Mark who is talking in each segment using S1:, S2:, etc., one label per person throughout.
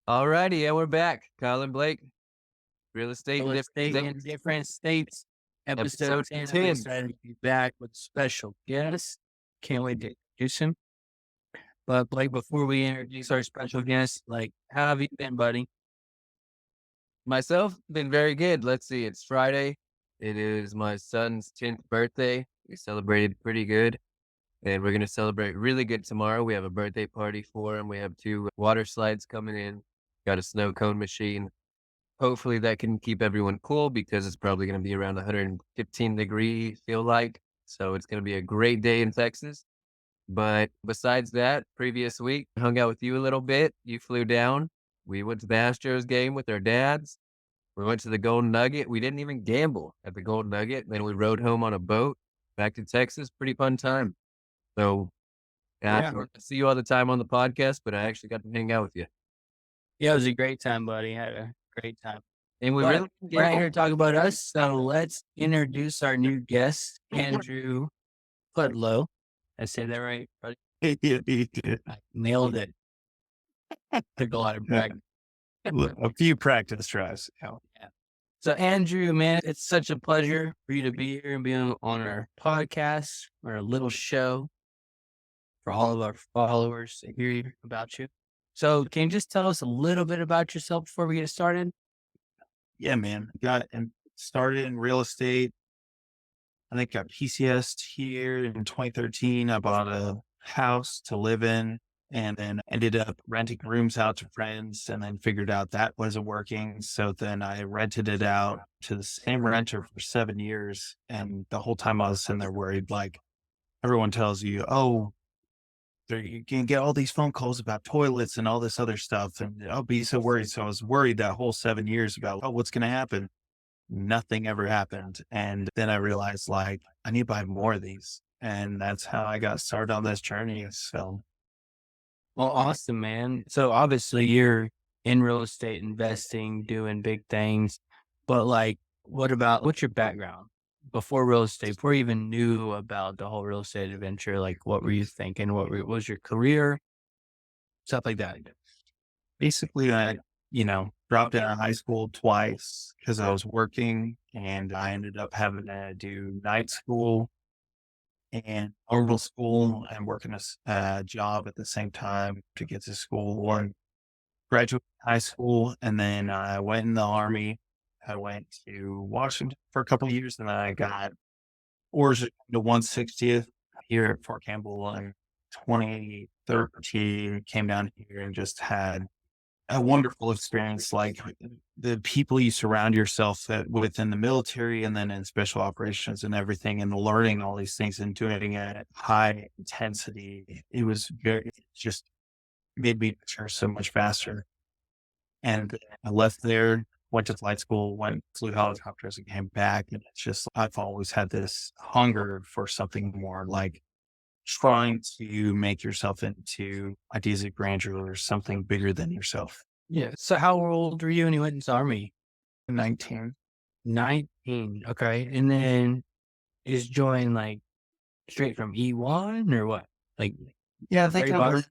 S1: Alrighty, yeah, we're back. Colin Blake, real estate
S2: Real
S1: in different
S2: estate
S1: states,
S2: in different states. Episode
S1: episode
S2: 10. I'm
S1: 10.
S2: excited to be back with special guests. Can't wait to introduce him. But Blake, before we introduce our special guest, how have you been, buddy?
S1: Myself, been very good. Let's see, it's Friday. It is my son's 10th birthday. We celebrated pretty good, and we're going to celebrate really good tomorrow. We have a birthday party for him. We have two water slides coming in, got a snow cone machine. Hopefully that can keep everyone cool because it's probably going to be around 115 degrees, feel like. So it's going to be a great day in Texas. But besides that, previous week, hung out with you a little bit. You flew down. We went to the Astros game with our dads. We went to the Golden Nugget. We didn't even gamble at the Golden Nugget. Then we rode home on a boat back to Texas. Pretty fun time. So I
S2: Yeah.
S1: don't see you all the time on the podcast, but I actually got to hang out with you.
S2: Yeah, it was a great time, buddy. Had a great time.
S1: And we
S2: But
S1: really
S2: we're not here to talk about us. So let's introduce our new guest, Andrew Pudlo. I said that right, buddy? I nailed it. Took a lot of practice.
S3: A few practice tries.
S2: Yeah. So Andrew, man, it's such a pleasure for you to be here and be on our podcast, our little show for all of our followers to hear about you. So can you just tell us a little bit about yourself before we get started?
S3: Yeah, man. Got and started in real estate. I think got PCSed here in 2013. I bought a house to live in and then ended up renting rooms out to friends and then figured out that wasn't working. So then I rented it out to the same renter for 7 years. And the whole time I was sitting there worried, like everyone tells you, oh, you can get all these phone calls about toilets and all this other stuff. And I'll be so worried. So I was worried that whole 7 years about, oh, what's going to happen? Nothing ever happened. And then I realized like, I need to buy more of these. And that's how I got started on this journey. So,
S2: Well, awesome, man. So obviously you're in real estate investing, doing big things, but what's your background before real estate, before you even knew about the whole real estate adventure? Like, what were you thinking? What was your career? Stuff like that.
S3: basically, I dropped out of high school twice because I was working and I ended up having to do night school and normal school and working a job at the same time to get to school or graduate high school. And then I went in the army. I went to Washington for a couple of years and then I got orders to 160th here at Fort Campbell in 2013. Came down here and just had a wonderful experience. Like the people you surround yourself within the military and then in special operations and everything and learning all these things and doing it at high intensity. It just made me mature so much faster. And I left there, went to flight school, flew helicopters and came back. And it's just, I've always had this hunger for something more, like trying to make yourself into ideas of grandeur or something bigger than yourself.
S2: Yeah. So how old were you when you went into the army?
S3: 19.
S2: 19. Okay. And then is join straight from E1 or what? Like,
S3: Yeah,
S2: very bottom?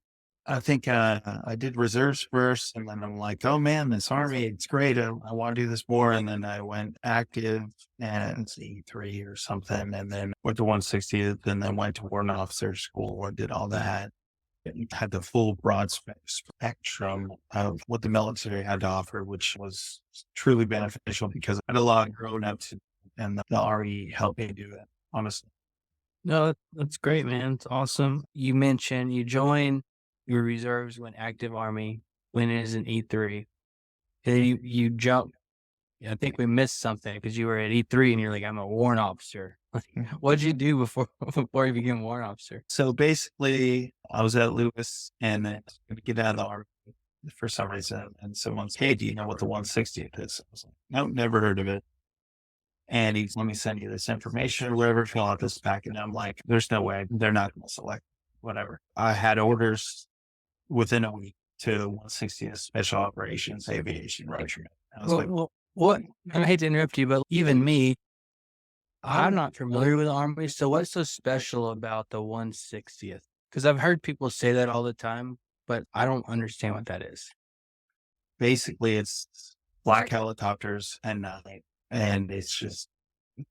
S3: I did reserves first, and then I'm like, oh man, this army, it's great. I want to do this more. And then I went active and it's E3 or something, and then went to 160th, and then went to warrant officer school and did all that. And had the full broad spectrum of what the military had to offer, which was truly beneficial because I had a lot growing up to, and the army helped me do it, honestly.
S2: No, that's great, man. It's awesome. You mentioned you joined your reserves, went active army, went in as an E3. Then you jumped. I think we missed something because you were at E3 and you're like, I'm a warrant officer. What'd you do before you became a warrant officer?
S3: So basically, I was at Lewis and then I was going to get out of the army for some reason. And someone's, hey, do you know what the 160th is? I was like, nope, never heard of it. And he's, let me send you this information or whatever, fill out this packet. And I'm like, there's no way they're not going to select whatever. I had orders within a week to 160th Special Operations Aviation Regiment. I was like,
S2: What? And I hate to interrupt you, but even me, I'm not familiar with the army. So what's so special about the 160th? Because I've heard people say that all the time, but I don't understand what that is.
S3: basically it's black helicopters at night, and it's just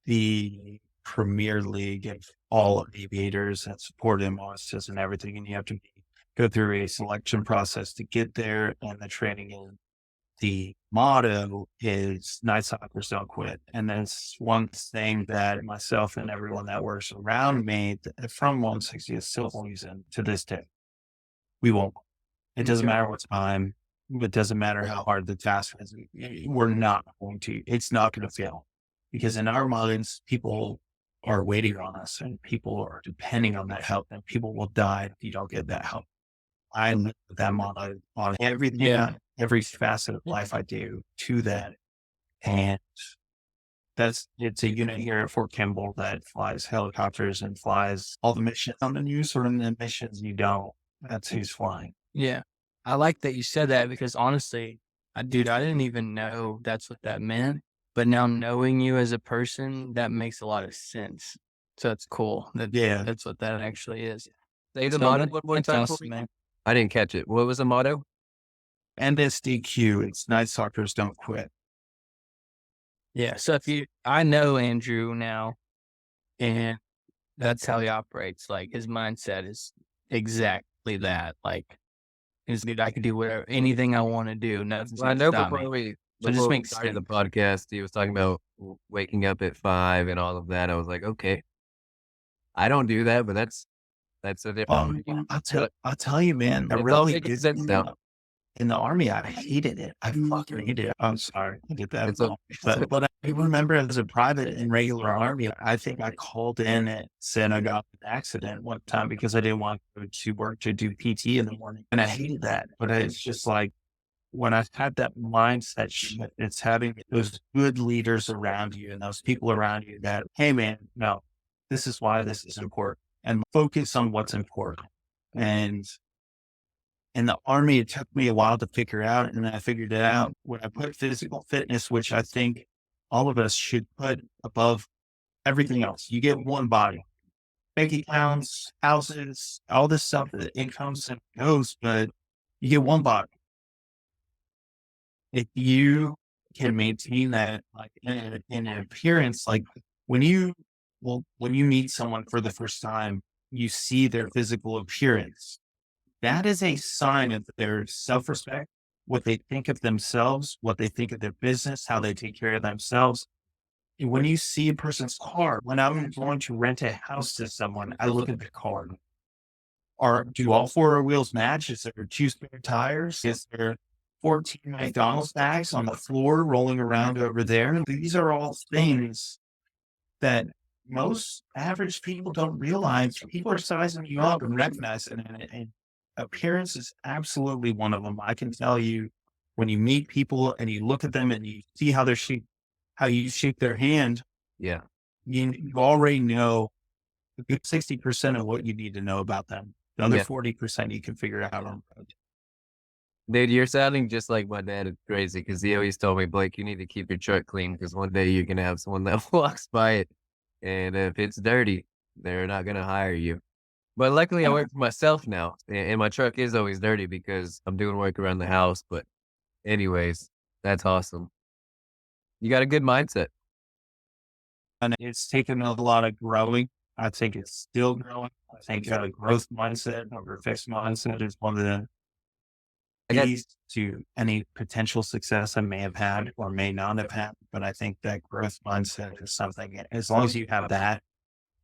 S3: the premier league of all aviators that support MOSs and everything. And you have to go through a selection process to get there. And the training is the motto is night stalkers don't quit. And that's one thing that myself and everyone that works around me from 160 is still using to this day. We won't. It doesn't matter what time. It doesn't matter how hard the task is. We're not going to. It's not going to fail, because in our minds, people are waiting on us, and people are depending on that help, and people will die if you don't get that help. I live with them on everything, every facet of life I do to that. And it's a unit here at Fort Campbell that flies helicopters and flies all the missions on the news, or in the missions you don't. That's who's flying.
S2: Yeah. I like that you said that, because honestly, dude, I didn't even know that's what that meant. But now knowing you as a person, that makes a lot of sense. So it's cool. That's what that actually is.
S1: Say the
S2: So
S1: motto one more
S2: that's
S1: time for
S2: awesome,
S1: me.
S2: man.
S1: I didn't catch it. What was the motto?
S3: NSDQ, it's night stalkers don't quit.
S2: Yeah. So I know Andrew now, and that's how he operates. Like, his mindset is exactly that. Like, dude, I could do whatever, anything I want to do. Nothing's
S1: Well, I
S2: gonna
S1: know
S2: stop me. So it just
S1: before we
S2: makes
S1: started the
S2: sense.
S1: podcast, he was talking about waking up at 5 and all of that. I was like, okay, I don't do that, but that's a different.
S3: I'll tell you, man, I
S1: It's all
S3: really
S1: making
S3: did.
S1: sense now.
S3: In the Army, I hated it. I fucking hated it. I'm sorry. I get that
S1: It's
S3: wrong. But I remember as a private in regular Army, I think I called in and said I got in an accident one time because I didn't want to go to work to do PT in the morning. And I hated that. But it's just like, when I had that mindset shift, it's having those good leaders around you and those people around you that, hey man, no, this is why this is important, and focus on what's important. And in the Army, it took me a while to figure out, and I figured it out when I put physical fitness, which I think all of us should put above everything else. You get one body, bank accounts, houses, all this stuff that it comes and goes, but you get one body. If you can maintain that, like in an appearance, like when you meet someone for the first time, you see their physical appearance. That is a sign of their self-respect, what they think of themselves, what they think of their business, how they take care of themselves. And when you see a person's car, when I'm going to rent a house to someone, I look at the car. Do all four wheels match? Is there two spare tires? Is there 14 McDonald's bags on the floor rolling around over there? These are all things that most average people don't realize. People are sizing you up and recognizing it. And appearance is absolutely one of them. I can tell you, when you meet people and you look at them and you see how how you shake their hand,
S1: Yeah.
S3: you already know a good 60% of what you need to know about them. The other 40% you can figure out on the road.
S1: Dude, you're sounding just like my dad. It's crazy because he always told me, Blake, you need to keep your truck clean because one day you're going to have someone that walks by it. And if it's dirty, they're not going to hire you. But luckily, I work for myself now. And my truck is always dirty because I'm doing work around the house. But anyways, that's awesome. You got a good mindset.
S3: And it's taken a lot of growing. I think it's still growing. I think a growth mindset over fixed mindset is one of the keys to any potential success I may have had or may not have had. But I think that growth mindset is something, as long as you have that,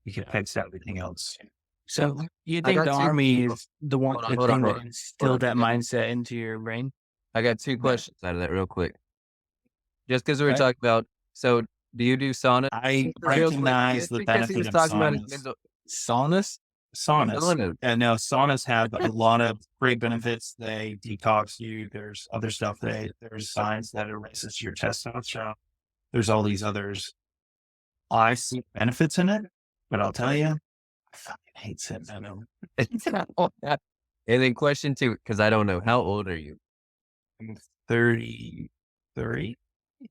S3: you can fix everything else.
S2: So you think the Army is the thing that instilled that mindset into your brain?
S1: I got two questions out of that real quick. Just because we were talking about, so do you do sauna?
S3: I recognize the benefit of saunas.
S2: Saunas?
S3: Saunas. And no, saunas have a lot of great benefits. They detox you. There's other stuff. There's science that erases your testosterone. There's all these others. I see benefits in it, but I'll tell you, I fucking hate sitting in them.
S1: And then question two, because I don't know, how old are you?
S3: I'm 33.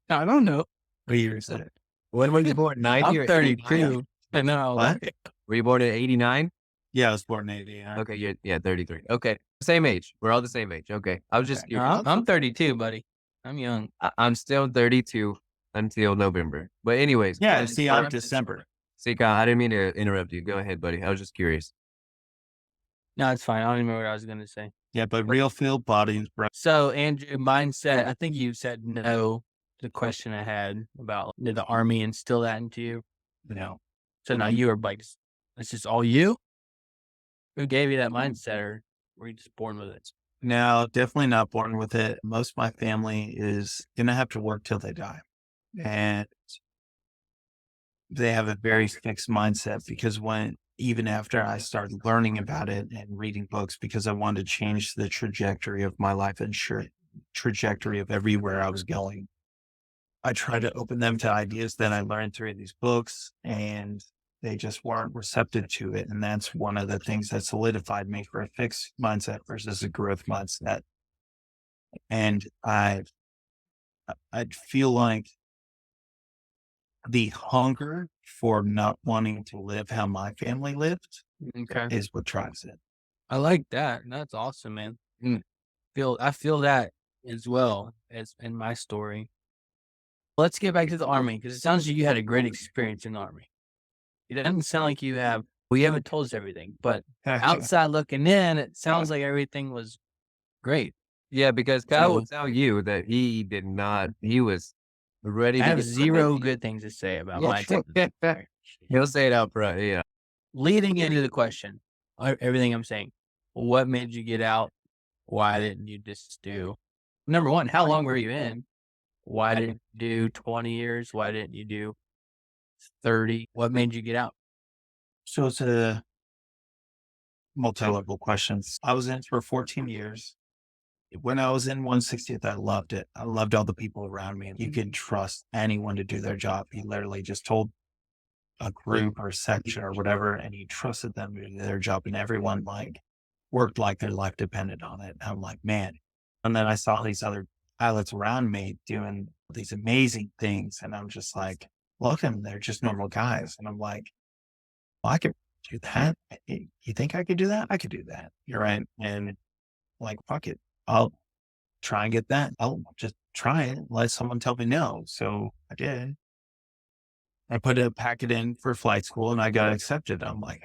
S2: I don't know.
S3: What year is it?
S1: When were you born? 90 or
S2: 32. I know.
S3: What?
S1: Were you born in 89?
S3: Yeah, I was born in 89.
S1: Okay, 33. Okay. Same age. We're all the same age. Okay. I was just
S3: Okay.
S2: No,
S1: curious.
S2: I'm 32, buddy. I'm young.
S1: I'm still 32 until November. But anyways,
S3: Yeah, see, I'm December.
S1: see, Kyle, I didn't mean to interrupt you. Go ahead, buddy. I was just curious.
S2: No, it's fine. I don't even remember what I was gonna say.
S3: Yeah, but real field bodies, bro.
S2: So, Andrew, mindset. I think you said no to the question I had about did the Army instill that into you?
S3: No.
S2: So now you are like, it's just all you? Who gave you that mindset, or were you just born with it?
S3: No, definitely not born with it. Most of my family is gonna have to work till they die. And they have a very fixed mindset because even after I started learning about it and reading books, because I wanted to change the trajectory of my life and trajectory of everywhere I was going, I tried to open them to ideas that I learned through these books, and they just weren't receptive to it. And that's one of the things that solidified me for a fixed mindset versus a growth mindset. And I feel like the hunger for not wanting to live how my family lived
S2: Okay.
S3: is what drives it.
S2: I like that. That's awesome, man. I feel that as well as in my story. Let's get back to the Army, because it sounds like you had a great experience in the Army. It doesn't sound like you have. We haven't told us everything, but outside looking in, it sounds like everything was great.
S1: Yeah, because Kyle will
S2: So
S1: tell you that he did not, he was ready
S2: I
S1: to
S2: have
S1: get
S2: zero good things to say about my time.
S1: He'll say it out front. Yeah.
S2: Leading into the question, everything I'm saying, what made you get out? Why didn't you just do? Number one, how long were you in? Why didn't you do 20 years? Why didn't you do 30? What made you get out?
S3: So it's a multi-level questions. I was in for 14 years. When I was in 160th, I loved it. I loved all the people around me. You could trust anyone to do their job. He literally just told a group or a section or whatever, and he trusted them to do their job, and everyone worked like their life depended on it. I'm like, man. And then I saw these other pilots around me doing these amazing things, and I'm just like, look at them, they're just normal guys. And I'm like, well, I could do that. You think I could do that? I could do that. You're right. And like, fuck it. I'll try and get that. I'll just try it. Let someone tell me no. So I did. I put a packet in for flight school and I got accepted. I'm like,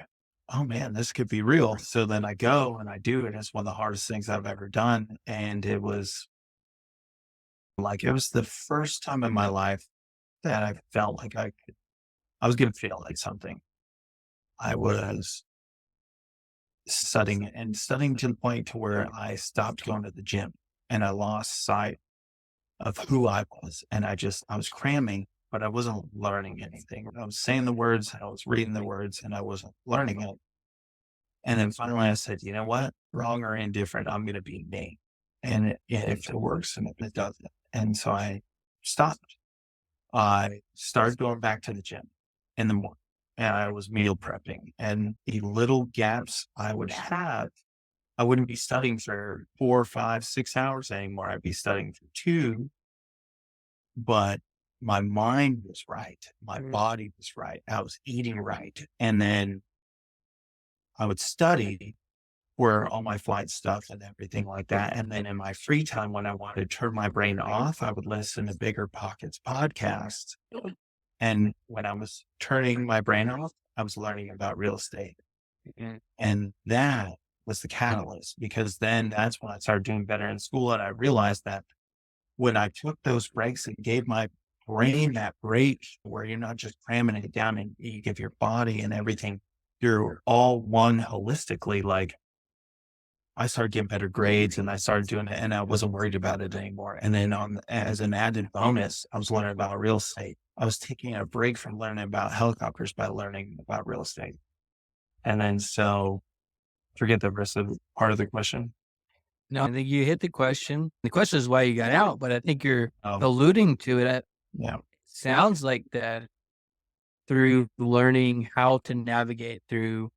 S3: oh man, this could be real. So then I go and I do it. It's one of the hardest things I've ever done. And it was the first time in my life that I felt like I was going to feel like something. I was studying to the point to where I stopped going to the gym and I lost sight of who I was. And I was cramming, but I wasn't learning anything. I was saying the words, I was reading the words, and I wasn't learning it. And then finally I said, you know what? Wrong or indifferent, I'm going to be me. And if it works and if it doesn't. And so I stopped. I started going back to the gym in the morning, and I was meal prepping, and the little gaps I would have, I wouldn't be studying for 4, 5, 6 hours anymore. I'd be studying for 2, but my mind was right. My body was right. I was eating right. And then I would study for all my flight stuff and everything like that. And then in my free time, when I wanted to turn my brain off, I would listen to Bigger Pockets podcasts. And when I was turning my brain off, I was learning about real estate. And that was the catalyst, because then that's when I started doing better in school. And I realized that when I took those breaks and gave my brain that break where you're not just cramming it down and you give your body and everything, you're all one holistically. Like, I started getting better grades and I started doing it and I wasn't worried about it anymore. And then as an added bonus, I was learning about real estate. I was taking a break from learning about helicopters by learning about real estate. And then forget the rest of the part of the question.
S2: No, I think you hit the question. The question is why you got out, but I think you're
S3: Um,
S2: alluding to it.
S3: yeah.
S2: Sounds like that through learning how to navigate through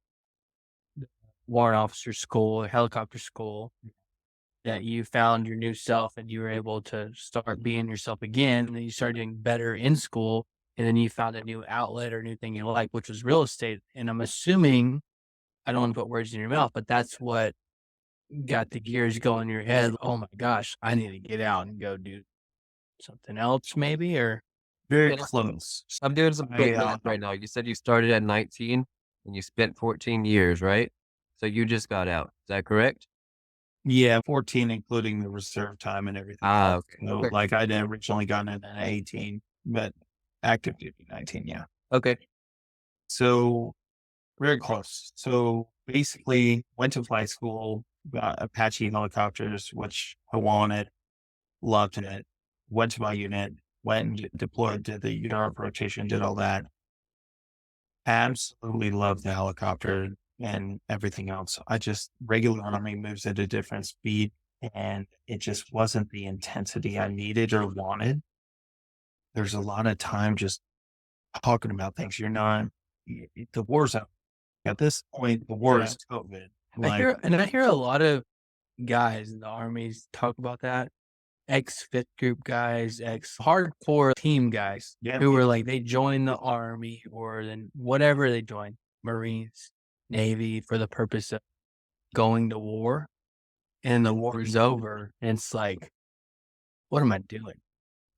S2: warrant officer school, helicopter school, that you found your new self and you were able to start being yourself again. And then you started doing better in school. And then you found a new outlet or new thing you like, which was real estate. And I'm assuming, I don't want to put words in your mouth, but that's what got the gears going in your head. Oh my gosh, I need to get out and go do something else maybe, or
S3: Very
S1: Yeah.
S3: close.
S1: I'm doing some quick
S3: I,
S1: math right now. You said you started at 19 and you spent 14 years, right? So you just got out. Is that correct?
S3: yeah, 14, including the reserve time and everything
S1: Ah,
S3: else.
S1: okay.
S3: So,
S1: Okay.
S3: like, I'd originally gotten in at 18, but active duty 19, yeah.
S1: Okay.
S3: So very close. So basically, went to flight school, got Apache helicopters, which I wanted, loved it. Went to my unit, went and deployed, did the UNARP rotation, did all that. Absolutely loved the helicopter and everything else. I just regular Army moves at a different speed, and it just wasn't the intensity I needed or wanted. There's a lot of time just talking about things. You're not, the war's out. At this point, the war
S2: Yeah.
S3: is COVID.
S2: I hear a lot of guys in the armies talk about that. Ex fifth group guys, ex hardcore team guys
S3: Yeah,
S2: who were like they joined the army or then whatever they joined, Marines, Navy for the purpose of going to war. And the war is over. And it's like, what am I doing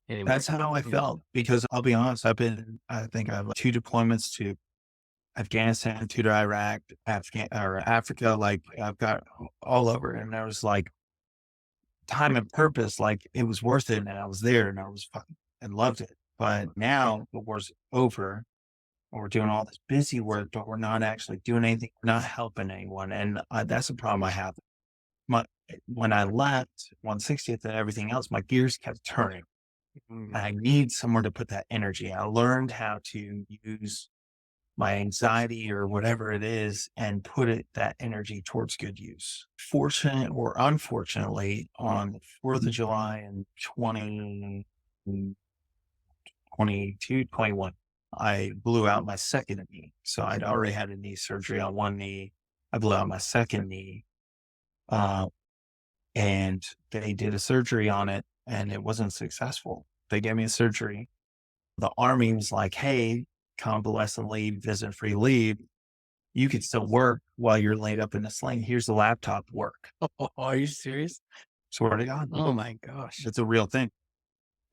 S2: anymore?
S3: that's how I
S2: You know?
S3: felt because I'll be honest, I think I have like 2 deployments to Afghanistan, 2 to Iraq, Africa, like I've got all over. And there was like time and purpose, like it was worth it. And I was there and I was fucking and loved it. But now the war's over and we're doing all this busy work, but we're not actually doing anything. We're not helping anyone. And that's a problem I have. My, when I left 160th and everything else, my gears kept turning.
S2: Mm.
S3: I need somewhere to put that energy. I learned how to use my anxiety or whatever it is and put that energy towards good use. Fortunate or unfortunately, on the 4th of July in 2022, 21, I blew out my second knee. So I'd already had a knee surgery on one knee. I blew out my second knee. And they did a surgery on it and it wasn't successful. They gave me a surgery. The Army was like, hey, convalescent leave, visit free leave. You could still work while you're laid up in a sling. Here's the laptop, work.
S2: Oh, are you serious?
S3: Swear to God.
S2: Oh my gosh.
S3: It's a real thing.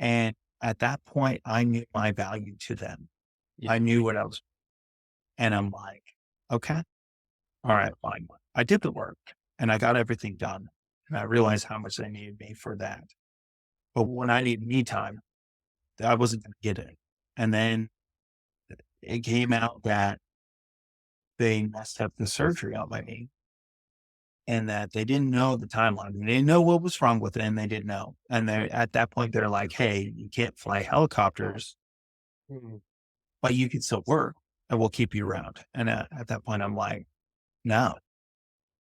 S3: And at that point, I knew my value to them.
S2: Yeah.
S3: I knew what I was. And I'm like, okay, all right, fine. I did the work and I got everything done. And I realized how much they needed me for that. But when I needed me time, I wasn't going to get it. And then it came out that they messed up the surgery on my knee and that they didn't know the timeline. They didn't know what was wrong with it and they didn't know. And they at that point, they're like, hey, you can't fly helicopters,
S2: Mm.
S3: but you can still work and we'll keep you around. And at that point, I'm like, no.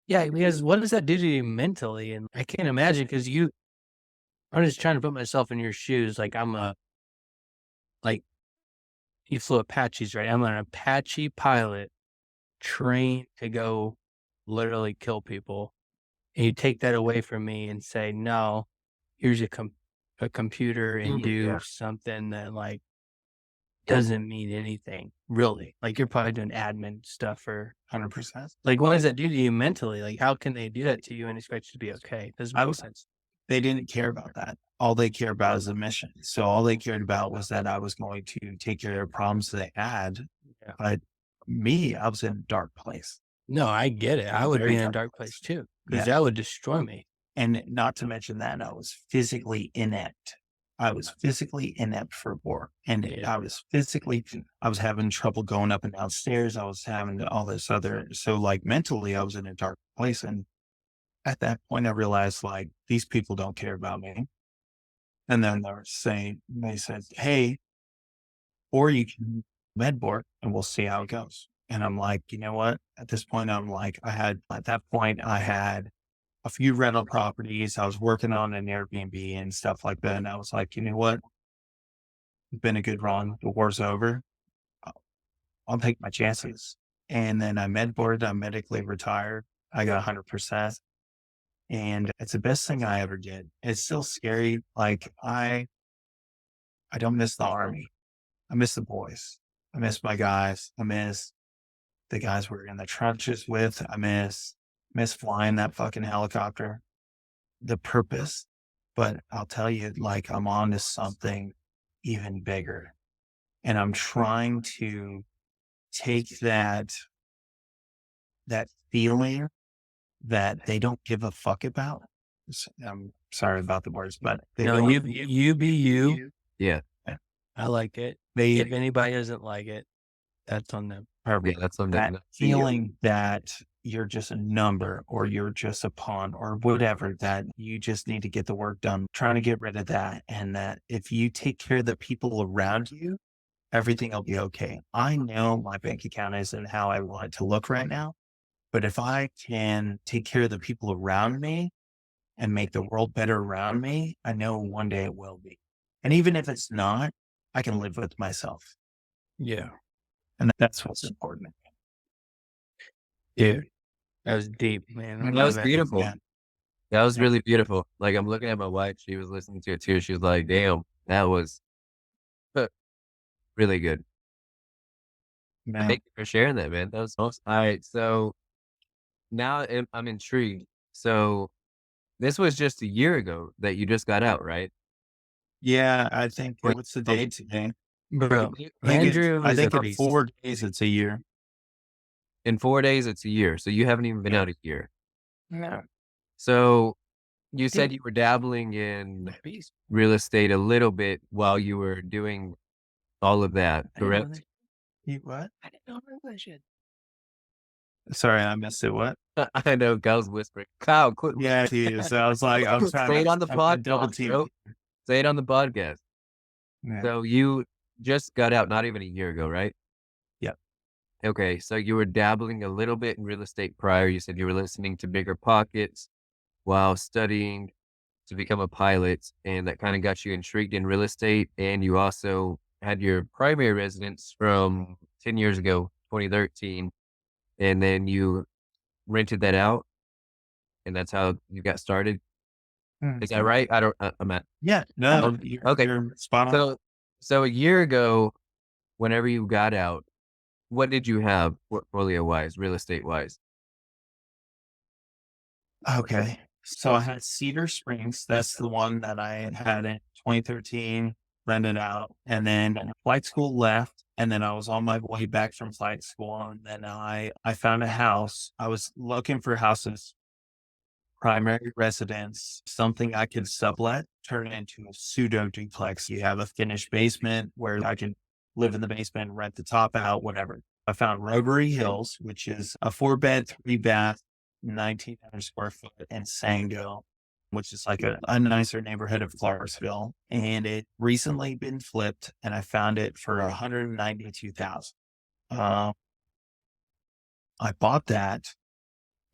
S2: Yeah, because what does that do to you mentally? And I can't imagine because I'm just trying to put myself in your shoes. Like like you flew Apaches, right? I'm an Apache pilot trained to go literally kill people. And you take that away from me and say, no, here's a computer and do something that like doesn't mean anything really. Like you're probably doing admin stuff for
S3: 100%.
S2: like, what does that do to you mentally? Like, how can they do that to you and expect you to be okay? Doesn't
S3: I
S2: make
S3: was,
S2: sense.
S3: they didn't care about that. All they cared about is the mission. So all they cared about was that I was going to take care of problems they had.
S2: Yeah.
S3: But me, I was in a dark place.
S2: No, I get it. I would
S3: Very
S2: be in a
S3: dark
S2: dark place too
S3: Yeah.
S2: because that would destroy me.
S3: And not to mention that I was physically inept. I was physically inept for war. And
S2: Yeah.
S3: I was having trouble going up and down stairs. I was having all this other, so like mentally, I was in a dark place. And at that point, I realized like these people don't care about me. And then they said, hey, or you can med board and we'll see how it goes. And I'm like, you know what? At this point, at that point, I had a few rental properties. I was working on an Airbnb and stuff like that. And I was like, you know what? It's been a good run. The war's over. I'll take my chances. And then I med boarded. I'm medically retired. I got 100%. And it's the best thing I ever did. It's still scary. Like I don't miss the Army. I miss the boys. I miss my guys. I miss the guys we're in the trenches with. I miss miss flying that fucking helicopter, the purpose. But I'll tell you, like, I'm on to something even bigger. And I'm trying to take that feeling that they don't give a fuck about. I'm sorry about the words, but they
S2: No,
S3: don't.
S2: you be you.
S1: Yeah.
S2: I like it.
S3: They
S2: If anybody doesn't like it, that's on them.
S1: Yeah, that's something
S3: that
S1: that
S3: feeling that you're just a number or you're just a pawn or whatever, that you just need to get the work done, trying to get rid of that. And that if you take care of the people around you, everything will be okay. I know my bank account isn't how I want it to look right now, but if I can take care of the people around me and make the world better around me, I know one day it will be. And even if it's not, I can live with myself.
S2: Yeah.
S3: And that's what's important.
S2: Dude, that was deep, man. I
S1: That
S2: love
S1: was
S2: it.
S1: beautiful.
S3: Yeah.
S1: That was
S3: Yeah.
S1: really beautiful. Like, I'm looking at my wife, she was listening to it too. She was like, damn, that was really good.
S3: Man.
S1: Thank you for sharing that, man. That was awesome. All right, so now I'm intrigued. So this was just a year ago that you just got out, right?
S3: Yeah, I think
S1: Or
S3: what's the date today?
S2: Bro,
S1: you-
S2: Andrew is a
S3: in
S2: beast.
S3: 4 days it's a year.
S1: in 4 days, it's a year. So you haven't even been out a year.
S3: Yeah.
S1: So you said you were dabbling in real estate a little bit while you were doing all of that, correct?
S3: You what?
S2: I didn't know that shit.
S3: Sorry, I missed it. What?
S1: I know Kyle's whispering. Kyle, quit.
S3: Yeah, to you. So I was like, I'm trying
S1: Say it
S3: to
S1: on the
S3: double
S1: podcast,
S3: team.
S1: bro. Say it on the podcast.
S3: Yeah.
S1: So you just got out not even a year ago, right?
S3: Yep.
S1: Okay, so you were dabbling a little bit in real estate prior. You said you were listening to Bigger Pockets while studying to become a pilot, and that kind of got you intrigued in real estate. And you also had your primary residence from 10 years ago, 2013, and then you rented that out, and that's how you got started. Is that right? I don't, I'm at,
S3: Yeah. No,
S1: okay.
S3: you're spot on.
S1: So a year ago, whenever you got out, what did you have portfolio wise, real estate wise?
S3: Okay. So I had Cedar Springs. That's the one that I had in 2013, rented out. And then flight school left. And then I was on my way back from flight school. And then I found a house. I was looking for houses, primary residence, something I could sublet, turn it into a pseudo duplex. You have a finished basement where I can live in the basement, rent the top out, whatever. I found Rotary Hills, which is a 4-bed, 3-bath, 1,900 square foot in Sango, which is like a nicer neighborhood of Clarksville. And it recently been flipped and I found it for 192,000. I bought that.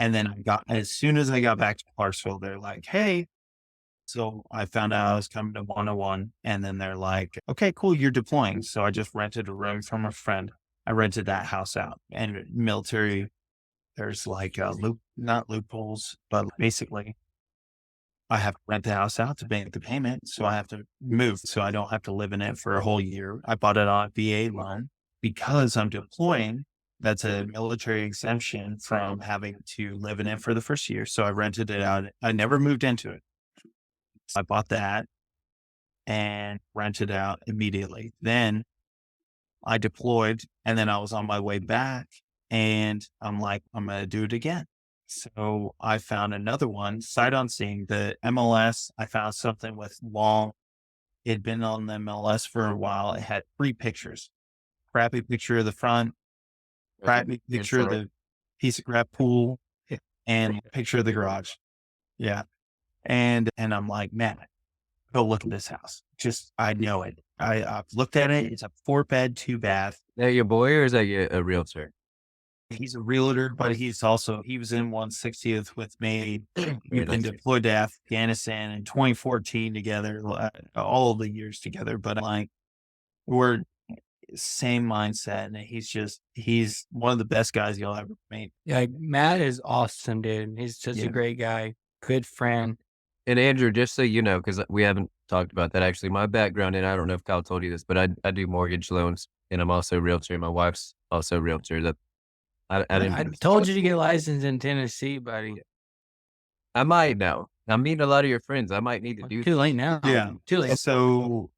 S3: And then as soon as I got back to Clarksville, they're like, hey, so I found out I was coming to 101. And then they're like, okay, cool. You're deploying. So I just rented a room from a friend. I rented that house out. And military, there's like not loopholes, but basically I have to rent the house out to make the payment. So I have to move. So I don't have to live in it for a whole year. I bought it on a VA loan because I'm deploying. That's a military exemption from having to live in it for the first year. So I rented it out. I never moved into it. So I bought that and rented out immediately. Then I deployed and then I was on my way back and I'm like, I'm going to do it again. So I found another one sight unseen, the MLS. I found something with long, it had been on the MLS for a while. It had 3 pictures, crappy picture of the front, crappy picture of the piece of crap pool, and picture of the garage. Yeah. And I'm like, man, go look at this house. Just, I know it. I've looked at it. It's a 4-bed, 2-bath.
S1: Is that your boy or is that a realtor?
S3: He's a realtor, but he was in 160th with me. We've been
S1: nice.
S3: deployed to Afghanistan in 2014 together, all the years together. But like, we're same mindset. And he's one of the best guys you'll ever meet.
S2: Yeah, Matt is awesome, dude. He's such
S3: Yeah.
S2: a great guy, good friend.
S1: And Andrew, just so you know, because we haven't talked about that actually, my background, and I don't know if Kyle told you this, but I do mortgage loans and I'm also a realtor. My wife's also a realtor. I
S2: I
S1: didn't.
S2: told you to get licensed in Tennessee, buddy.
S1: I might now. I'm meeting a lot of your friends. I might need to do
S2: Too late now.
S3: Yeah.
S2: Too late.
S3: So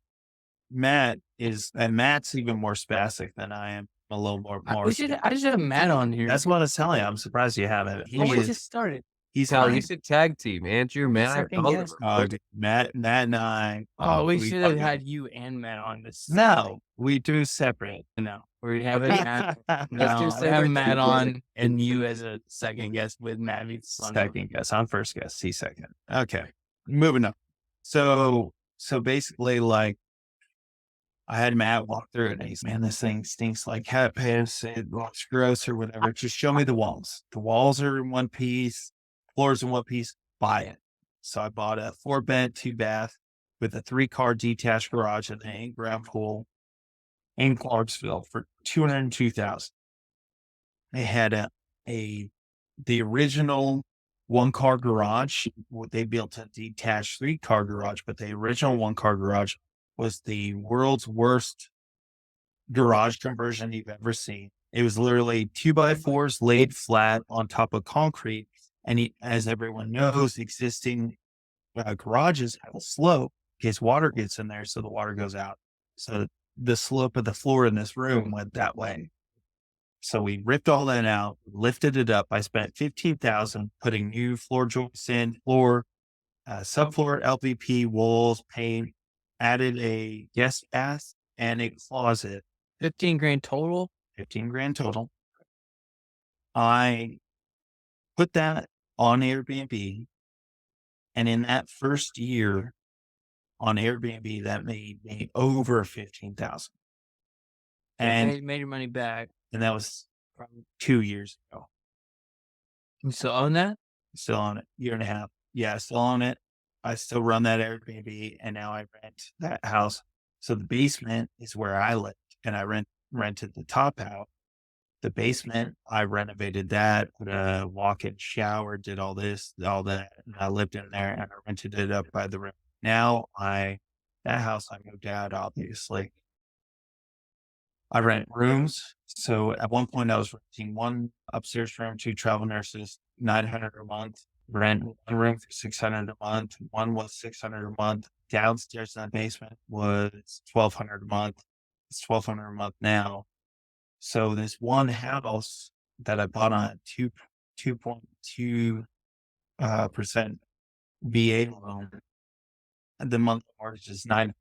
S3: Matt's even more spastic than I am. A little more.
S2: I just have Matt on here.
S3: That's what I was telling you. I'm surprised you haven't.
S2: we just started.
S3: He's
S1: Cal,
S3: fine.
S1: you should tag team Andrew, Matt,
S2: Second
S1: all of
S2: guess.
S1: them.
S3: Dude, Matt and I.
S2: Oh, we should have
S3: fucking-
S2: had you and Matt on this.
S3: No, we do separate.
S2: No, we have it.
S1: Let's do
S2: No, we have
S1: separate
S2: Matt
S1: people.
S2: on and you as a second guest with Matt. It's fun.
S3: Second guess. I'm first guess. He's second. Okay. Moving on. So basically, like, I had Matt walk through it and he's, man, this thing stinks like cat piss. It looks gross or whatever. Just show me the walls. The walls are in one piece, floors in one piece. Buy it. So I bought a 4-bed, 2-bath with a 3-car detached garage and an 8-ground pool in Clarksville for $202,000. They had the original 1-car garage. They built a detached 3-car garage, but the original 1-car garage was the world's worst garage conversion you've ever seen. It was literally 2x4s laid flat on top of concrete. And as everyone knows, existing garages have a slope in case water gets in there, so the water goes out. So the slope of the floor in this room went that way. So we ripped all that out, lifted it up. I spent $15,000 putting new floor joists in, subfloor LVP, walls, paint, added a guest bath and a closet.
S2: 15 grand total.
S3: 15 grand total. I put that on Airbnb. And in that first year on Airbnb, that made me over 15,000. And
S2: made your money back.
S3: and that was from 2 years ago.
S2: You still own that?
S3: Still on it. Year and a half. Yeah, still on it. I still run that Airbnb and now I rent that house. So the basement is where I lived and I rented the top out. The basement, I renovated that, put a walk-in shower, did all this, all that. And I lived in there and I rented it up by the room. Now that house I moved out, obviously. I rent rooms. So at one point I was renting 1 upstairs room, 2 travel nurses, $900 a month. Rent 1 room for $600 a month. One was $600 a month. Downstairs in the basement was $1,200 a month. It's $1,200 a month now. So this one house that I bought on a 2.2% VA loan, the monthly mortgage is $900,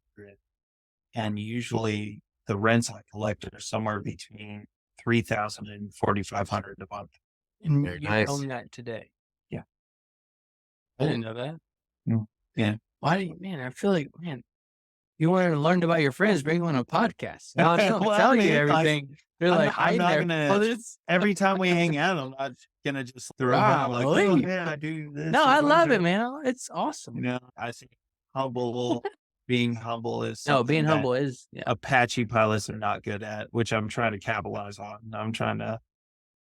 S3: and usually the rents I collect are somewhere between $3,000 and $4,500 a month.
S2: And
S1: Very
S2: you
S1: nice.
S2: own that today.
S3: Yeah.
S2: I didn't know that.
S3: Yeah.
S2: Why do you, man? I feel like, man, you want to learn about your friends, bring them on a podcast. No,
S3: Well,
S2: tell
S3: I
S2: you
S3: mean,
S2: everything. They're
S3: I'm
S2: like,
S3: not- I'm
S2: hiding
S3: not
S2: there.
S3: gonna-
S2: Oh, this.
S3: Every time we hang out, I'm not gonna just throw out like,
S2: Golly.
S3: oh, yeah, I do this.
S2: No,
S3: and
S2: I love
S3: that.
S2: it, man. It's awesome.
S3: You know, I think being humble is
S2: No, being
S3: something that
S2: humble is, yeah.
S3: Apache pilots are not good at, which I'm trying to capitalize on. I'm trying to,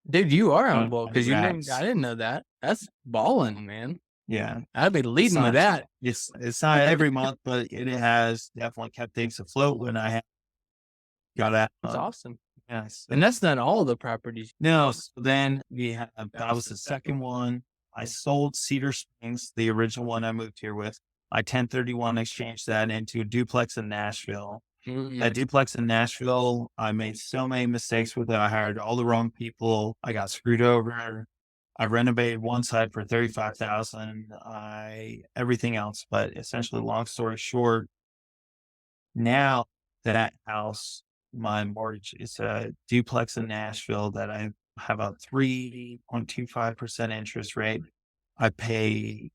S2: Dude, you are
S3: Oh,
S2: humble because I
S3: congrats.
S2: didn't know that. That's balling, man.
S3: yeah.
S2: I'd be leading
S3: not-
S2: with that.
S3: It's not every month, but it has definitely kept things afloat when I have got out.
S2: It's awesome.
S3: Yes.
S2: And that's not all the properties.
S3: No, so then that was the second one. I sold Cedar Springs, the original one I moved here with. I 1031 exchanged that into a duplex in Nashville. That duplex in Nashville, I made so many mistakes with it. I hired all the wrong people. I got screwed over. I renovated one side for $35,000. Everything else, but essentially, long story short, now that house, my mortgage is a duplex in Nashville that I have a 3.25% interest rate. I pay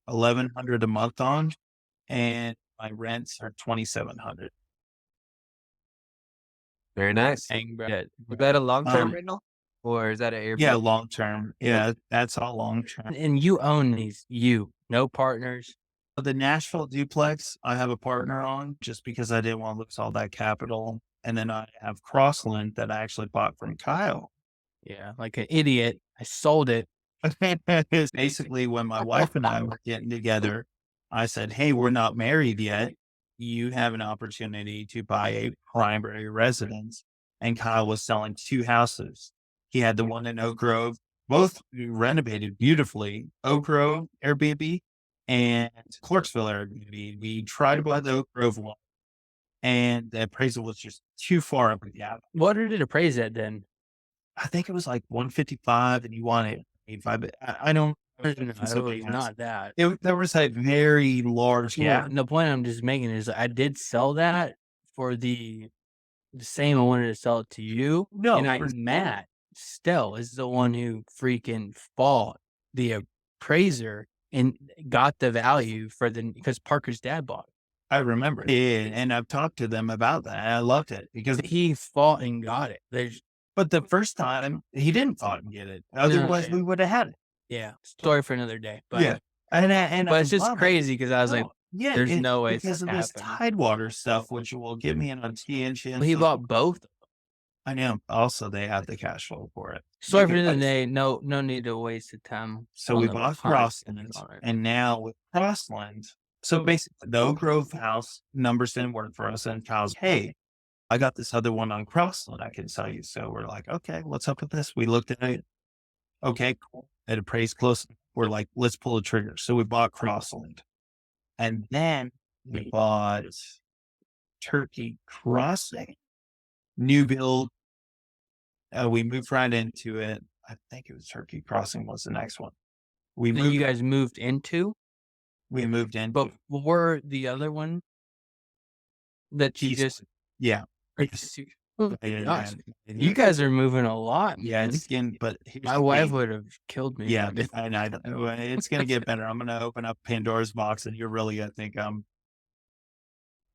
S3: $1,100 a month on, and my rents are $2,700.
S1: Very nice.
S2: Dang, bro.
S1: Yeah. Is that a long-term
S3: Um,
S1: rental? Or is that an Airbnb?
S3: Yeah, long term. Yeah, that's all long term.
S2: And you own these. No partners.
S3: The Nashville duplex, I have a partner on just because I didn't want to lose all that capital. And then I have Crossland that I actually bought from Kyle.
S2: Yeah, like an idiot. I sold it.
S3: It's basically when my wife and I were getting together, I said, hey, we're not married yet. You have an opportunity to buy a primary residence. and Kyle was selling 2 houses. He had the one in Oak Grove, both renovated beautifully. Oak Grove Airbnb and Clarksville Airbnb. We tried to buy the Oak Grove one, and the appraisal was just too far up the gap.
S2: What did it appraise at then?
S3: I think it was like 155, and you wanted 85. But I don't.
S2: No, it was not that.
S3: There was a very large
S2: Yeah.
S3: gap.
S2: The point I'm just making is I did sell that for the same I wanted to sell it to you.
S3: No,
S2: And Matt Stell is the one who freaking fought the appraiser and got the value for because Parker's dad bought it.
S3: I remember. Yeah, and I've talked to them about that. I loved it because
S2: He fought and got it.
S3: but the first time he didn't fight and get it. Otherwise, we would have had it.
S2: Yeah, story for another day. But
S3: Yeah. And
S2: but
S3: I
S2: it's just
S3: love it.
S2: crazy because I was like,
S3: Yeah,
S2: there's no way it's
S3: because of this
S2: happening.
S3: Tidewater stuff, which will get me in on tangents.
S2: well, he bought both.
S3: I know. Also, they have the cash flow for it.
S2: Story for another day. No need to waste the time.
S3: So
S2: on
S3: we
S2: the
S3: bought
S2: behind
S3: Crossland,
S2: scenes on it.
S3: and now with Crossland, so basically the Oak Grove house numbers didn't work for us, and Kyle's, hey, I got this other one on Crossland I can sell you. So we're like, okay, what's up with this? We looked at it. Okay, cool. It appraised close. We're like, let's pull the trigger. So we bought Crossland, and then we bought Turkey Crossing, new build. We moved right into it. I think it was Turkey Crossing was the next one. We
S2: Then
S3: moved.
S2: you guys moved into,
S3: We moved in.
S2: but were the other one that you
S3: East-
S2: just?
S3: Yeah.
S2: Oh,
S3: Yeah,
S2: gosh.
S3: and
S2: You guys are moving a lot.
S3: yeah,
S2: man.
S3: it's getting, but here's
S2: My
S3: the
S2: wife
S3: thing.
S2: would have killed me.
S3: Yeah,
S2: if I did.
S3: and it's gonna get better. I'm gonna open up Pandora's box, and you're really gonna think I'm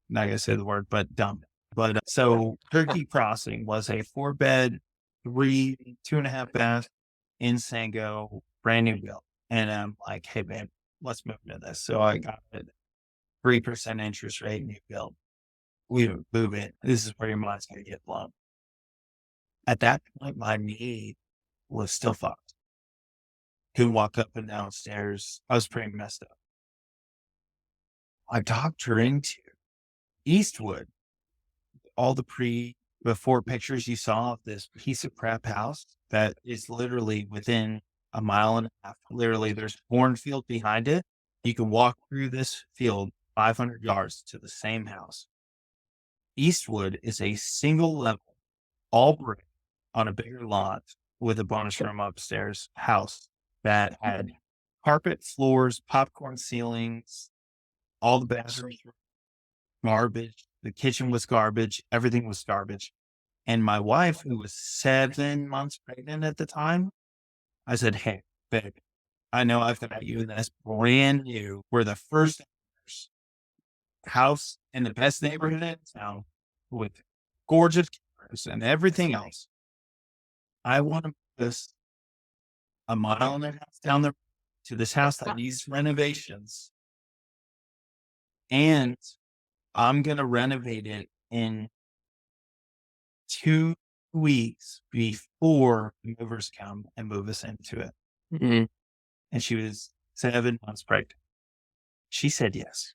S3: not gonna say the word, but dumb. But so Turkey Crossing was a 4-bed, 2.5 bath in Sango, brand new build. And I'm like, hey man, let's move into this. So I got it 3% interest rate, new build. We move in. This is where your mind's gonna get blown. At that point, my knee was still fucked. Couldn't walk up and down stairs. I was pretty messed up. I talked her into Eastwood. All the before pictures you saw of this piece of crap house that is literally within a mile and a half. Literally, there's a cornfield behind it. You can walk through this field 500 yards to the same house. Eastwood is a single level, all brick on a bigger lot with a bonus room upstairs house that had carpet floors, popcorn ceilings, all the bathrooms were garbage. The kitchen was garbage. Everything was garbage. And my wife, who was 7 months pregnant at the time, I said, hey, babe, I know I've got you in this brand new. We're the first house in the best neighborhood in town with gorgeous cars and everything else. I want to put this a mile and a half down the to this house that needs renovations. And I'm going to renovate it in 2 weeks before the movers come and move us into it.
S2: Mm-hmm.
S3: And she was 7 months pregnant. She said yes.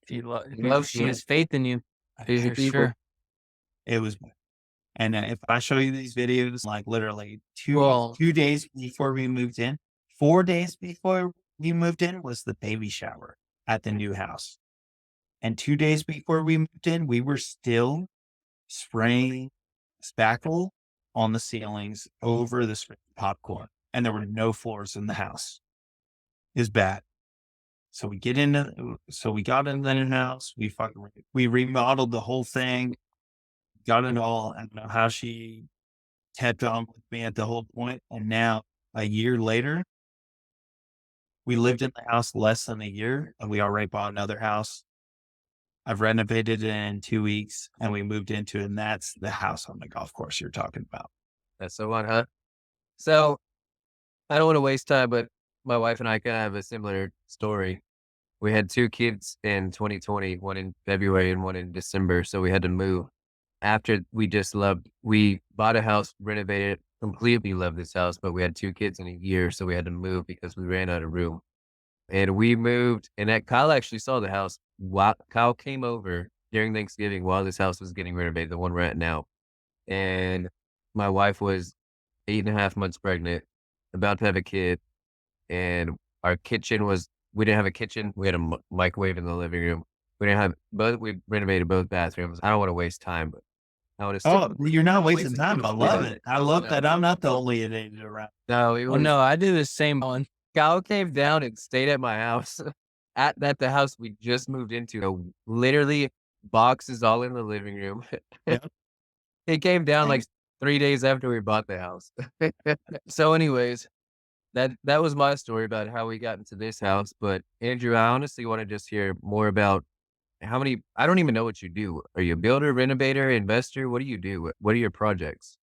S2: She has faith in you. For sure.
S3: It was, and if I show you these videos, like literally 2 days before we moved in, 4 days before we moved in was the baby shower at the new house. And 2 days before we moved in, we were still spraying spackle on the ceilings over the popcorn, and there were no floors in the house. It's bad. So we got into the house. We remodeled the whole thing, got it all. I don't know how she kept on with me at the whole point. And now a year later, we lived in the house less than a year, and we already bought another house. I've renovated it in 2 weeks, and we moved into it, and that's the house on the golf course you're talking about.
S1: That's so on, huh? So I don't want to waste time, but my wife and I kind of have a similar story. We had 2 kids in 2020, one in February and one in December. So we had to move after we bought a house, renovated it, completely loved this house, but we had 2 kids in a year. So we had to move because we ran out of room. And we moved, and Kyle actually saw the house. Kyle came over during Thanksgiving while this house was getting renovated, the one we're at now. and my wife was 8.5 months pregnant, about to have a kid, and our kitchen was we didn't have a kitchen. We had a microwave in the living room. We didn't have both. We renovated both bathrooms. I don't want to waste time, but I would assume.
S3: Oh, you're not wasting time. I love it. I love that I'm not the only idiot around.
S1: No, it
S2: Oh
S1: was
S2: no, I do the same one.
S1: Gal came down and stayed at my house at the house we just moved into. Literally boxes all in the living room.
S3: Yeah.
S1: He came down like
S3: Thanks.
S1: 3 days after we bought the house. So anyways, that was my story about how we got into this house, but Andrew, I honestly wanna just hear more about how many I don't even know what you do. Are you a builder, renovator, investor? What do you do? What are your projects?